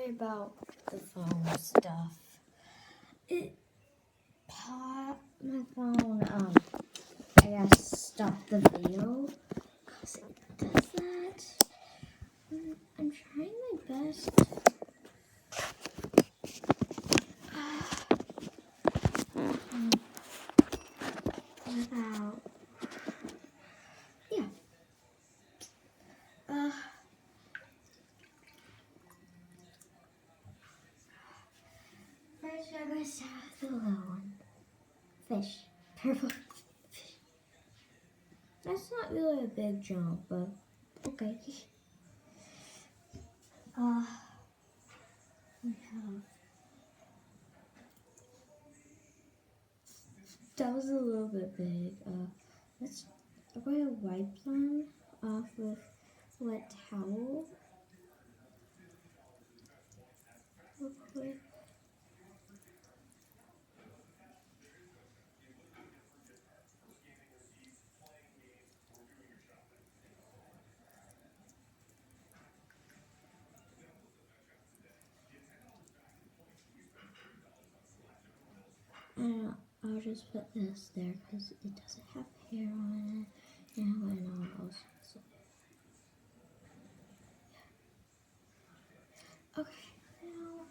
sorry about the phone stuff. My phone, I guess stopped the video because it does that. I'm trying my best. Without, yeah. First, I'm gonna start with the little one. Fish. Purple fish. That's not really a big jump, but okay. We have. That was a little bit big. I'm going to wipe them off with wet towel. Real quick. And I'll just put this there because it doesn't have hair on it. And I'll also. Okay, now.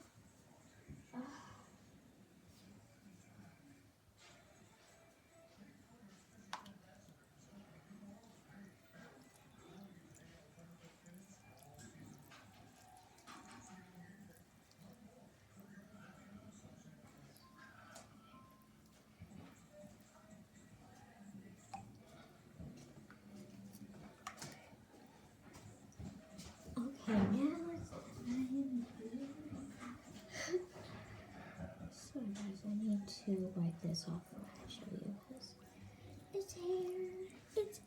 Okay, now let's. So guys, I need to wipe this off when I show you because it's hair. It's.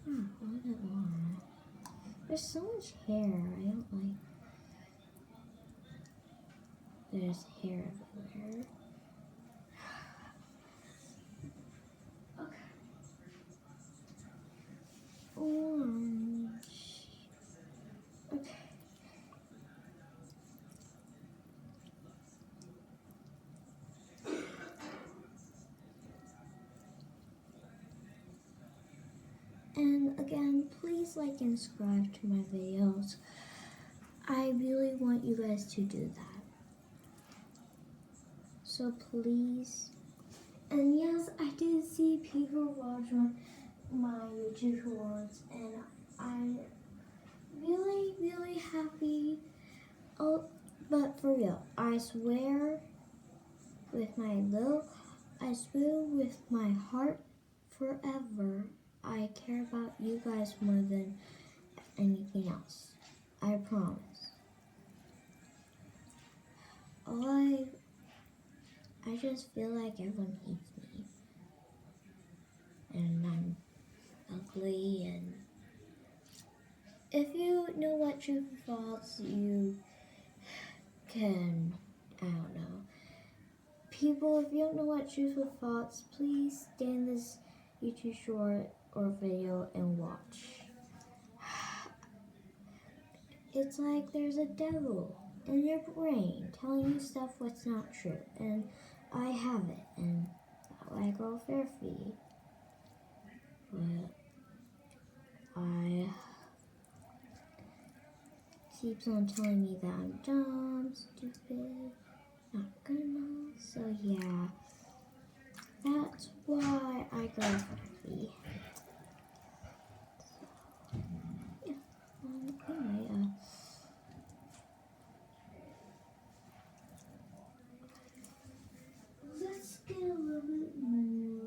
Hold it on. There's so much hair. I don't like. There's hair everywhere. Okay. Orange. Okay. And again, please like and subscribe to my videos. I really want you guys to do that. So please. And yes, I did see people watch my YouTube shorts, and I'm really, really happy. Oh, but for real, I swear with my heart forever, I care about you guys more than anything else. I promise. I just feel like everyone hates me. And I'm ugly, and if you know what truth or false, you can, I don't know. People, if you don't know what truth or false, please stay in this YouTube short or video and watch. It's like there's a devil in your brain telling you stuff what's not true, and I have it, and I grow fair feet, but I keeps on telling me that I'm dumb, stupid, not good enough. So yeah, that's why I grow fair feet. Anyway, let's get a little bit more.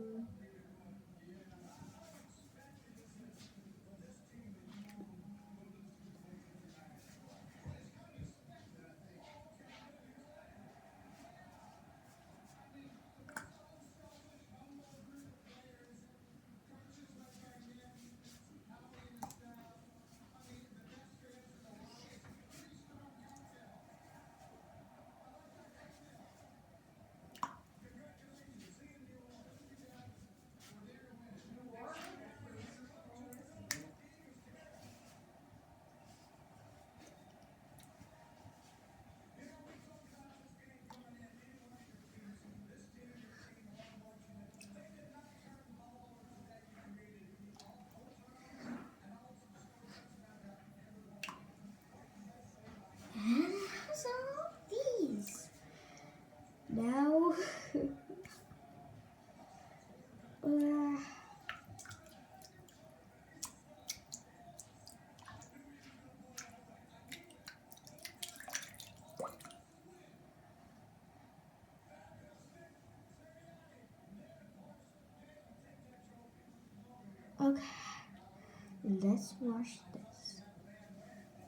let's wash this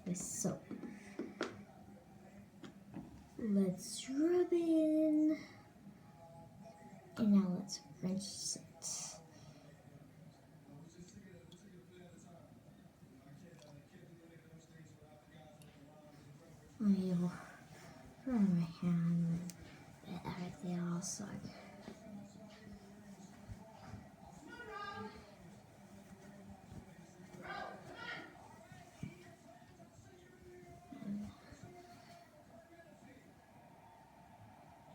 with soap. Let's rub it in. And now let's rinse it. I'll rub my hand and everything else.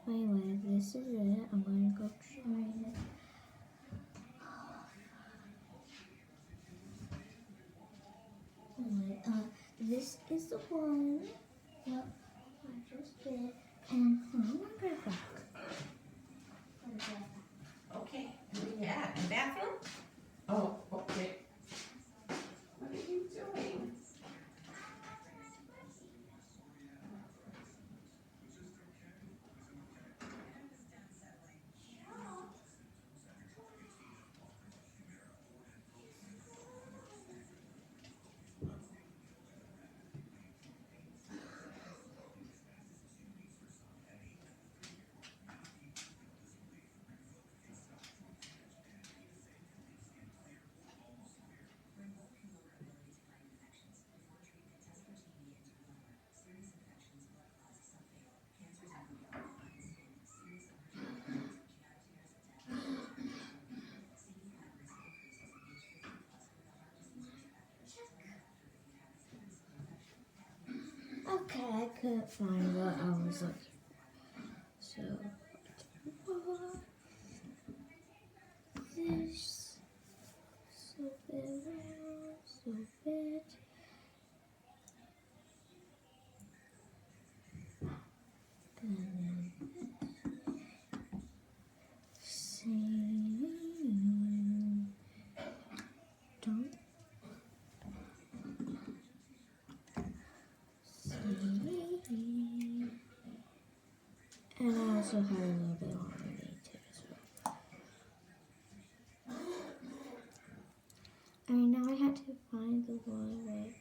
Anyway, this is it. I'm going to go try it. Anyway, this is the one that I just did, and I'm going to go back. Okay, yeah, the bathroom? Oh, okay. What are you doing? Okay, I couldn't find what I was looking for. So, this, so bit. And same. Don't see. And I also had a little bit on me too as well. And now I had to find the one where.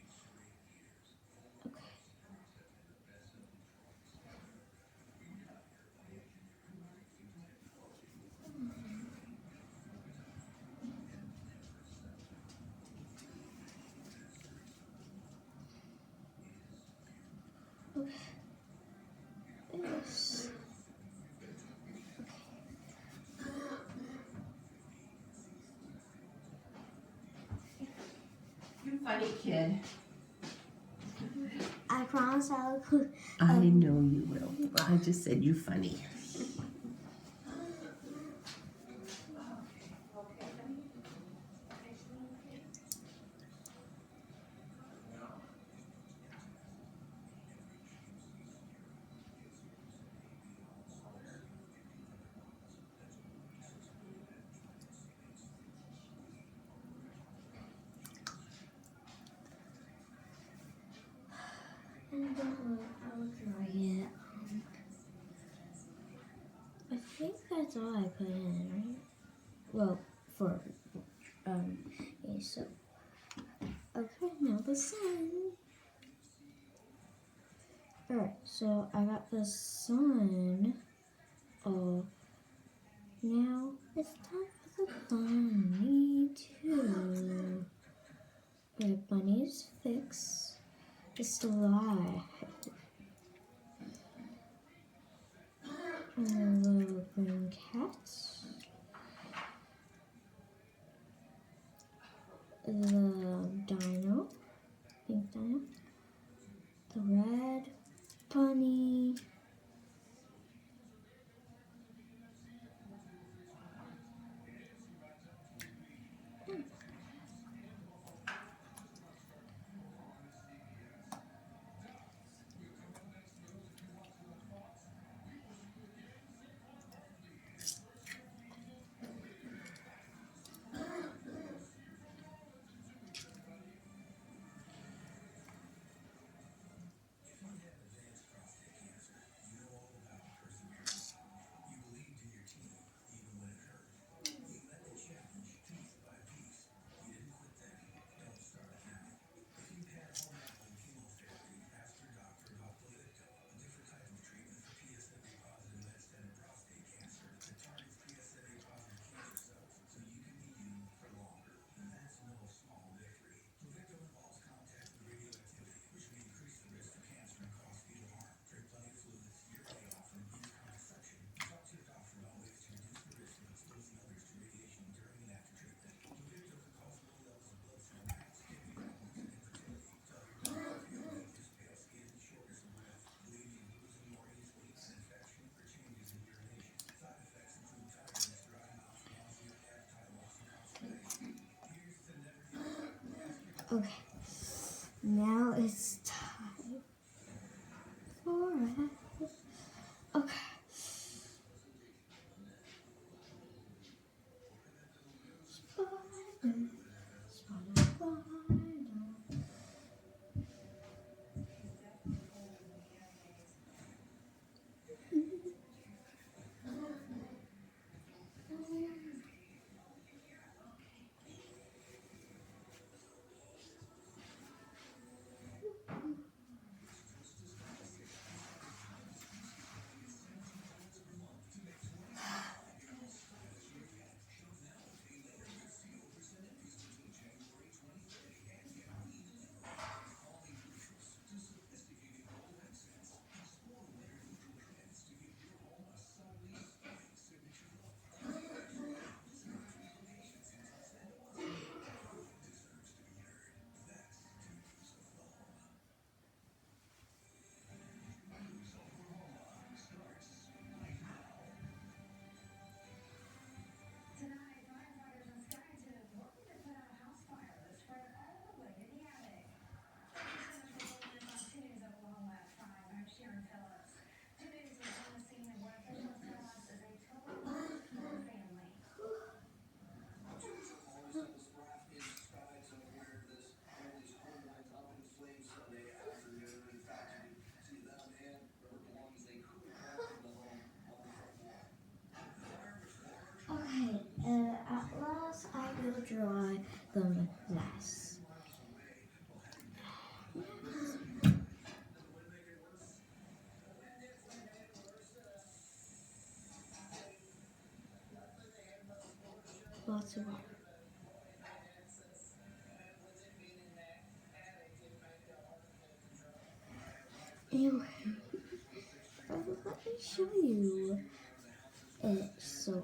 Okay. This. You funny kid. I promise I'll cook. I know you will. I just said you funny. And I'll try it. I think that's all I put in, right? Well, for okay, so okay, now the sun. Alright, so I got the sun. Oh, now it's time for the bunny too. But bunny's fix is still alive. And the little green cats. The dino, pink dino. The red bunny. Okay. Now it's time for it. Okay. Spider, spider, spider. Okay, at last I will draw them last. Lots of water. Anyway, let me show you it so far.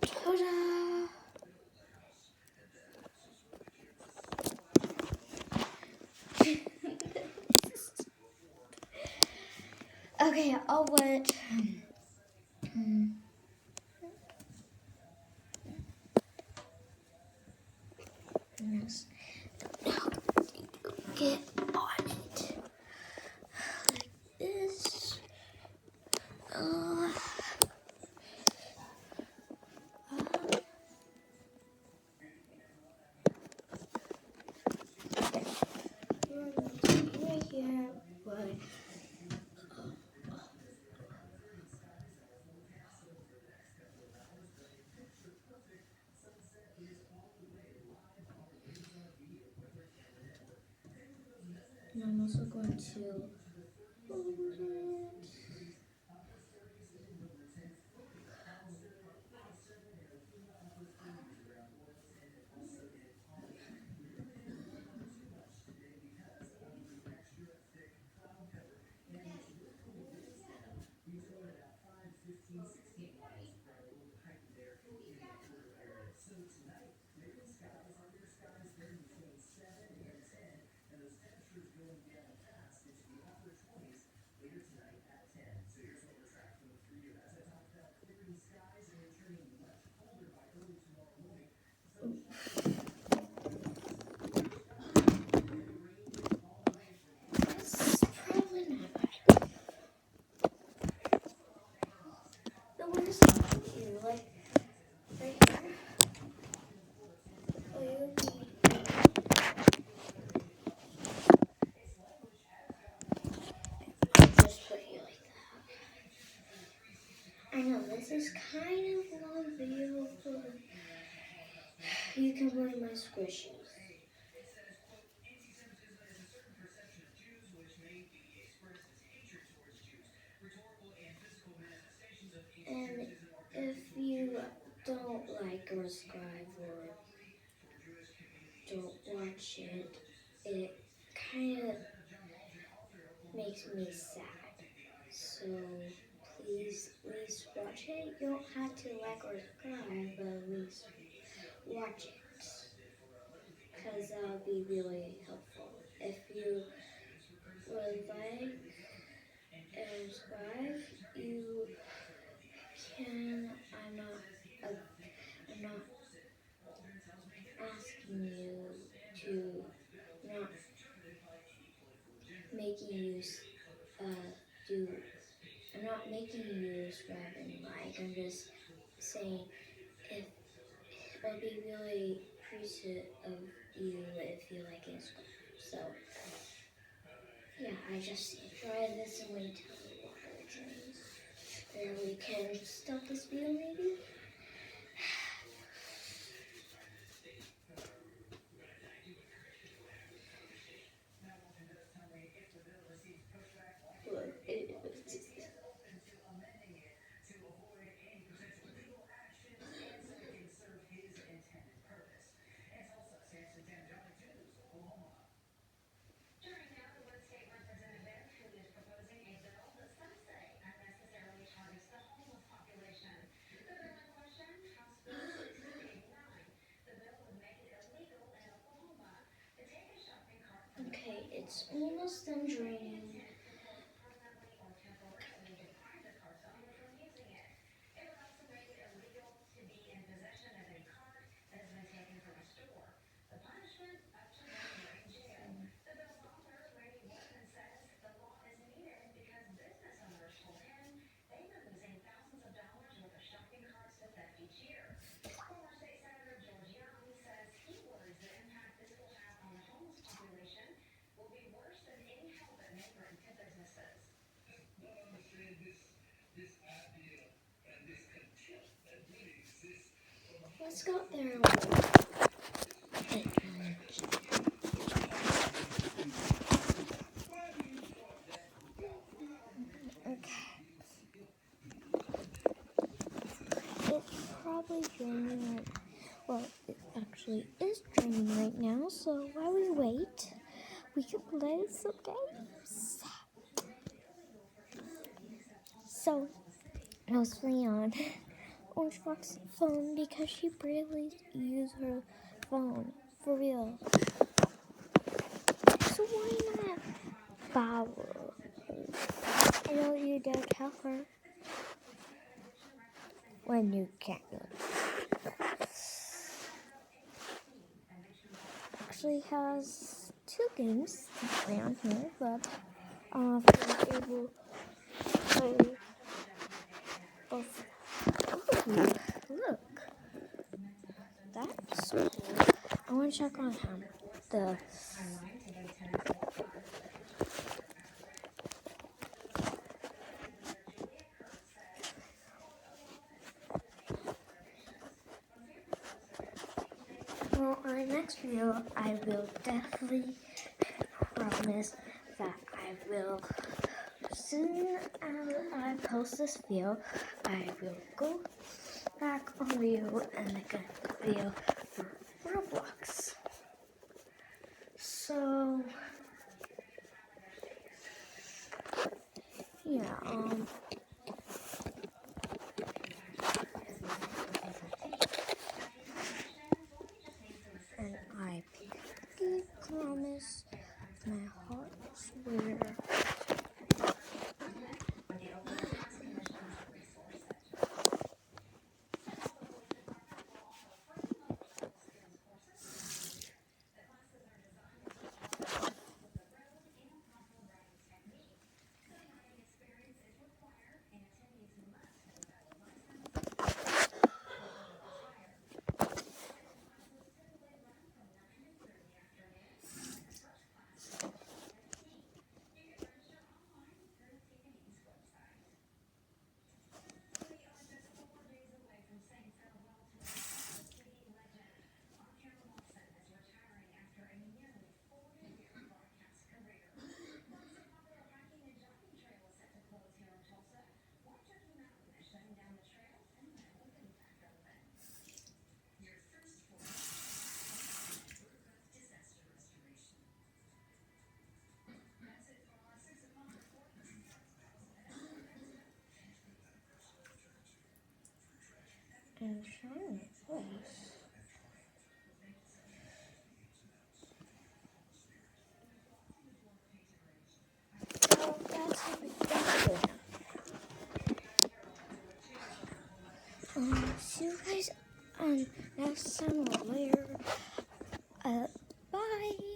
Ta-da! Okay, I'll wait. Yes. Now, get on it. Like this. Right here, but I'm also going to hold it. It's probably not bad. The worst on you, like right here. Oh, you'll be. I'll just put you like that. I know this is kind of a long video, but you can wear my squishes. And if you don't like or subscribe or don't watch it, it kind of makes me sad. So please watch it. You don't have to like or subscribe, but at least watch it. Because that'll be really helpful. If you would like and subscribe, you can. I'm making you do. I'm not making you subscribe and like. I'm just saying if I'll be really appreciative of you if you like and subscribe. So yeah, I just try this and wait till the water drains. Then we can stop this video maybe. Okay, it's almost done draining. Let's go there. Okay. It's probably draining right. Well, it actually is draining right now. So while we wait, we can play some games. So I was playing on Orange Fox's phone because she barely used her phone for real. So why not Power? I know you don't tell her when you can't. Actually has 2 games to play on here, but if you're able to play both. Oh, look, that's cool. I want to check on him. Well, on the next video, I will definitely promise that I will, soon as I post this video, I will go back on video and make a video for Roblox. So, yeah, and I pinky promise my heart swear. And shine it first. So that's how we got it. See you guys next time or later. Bye.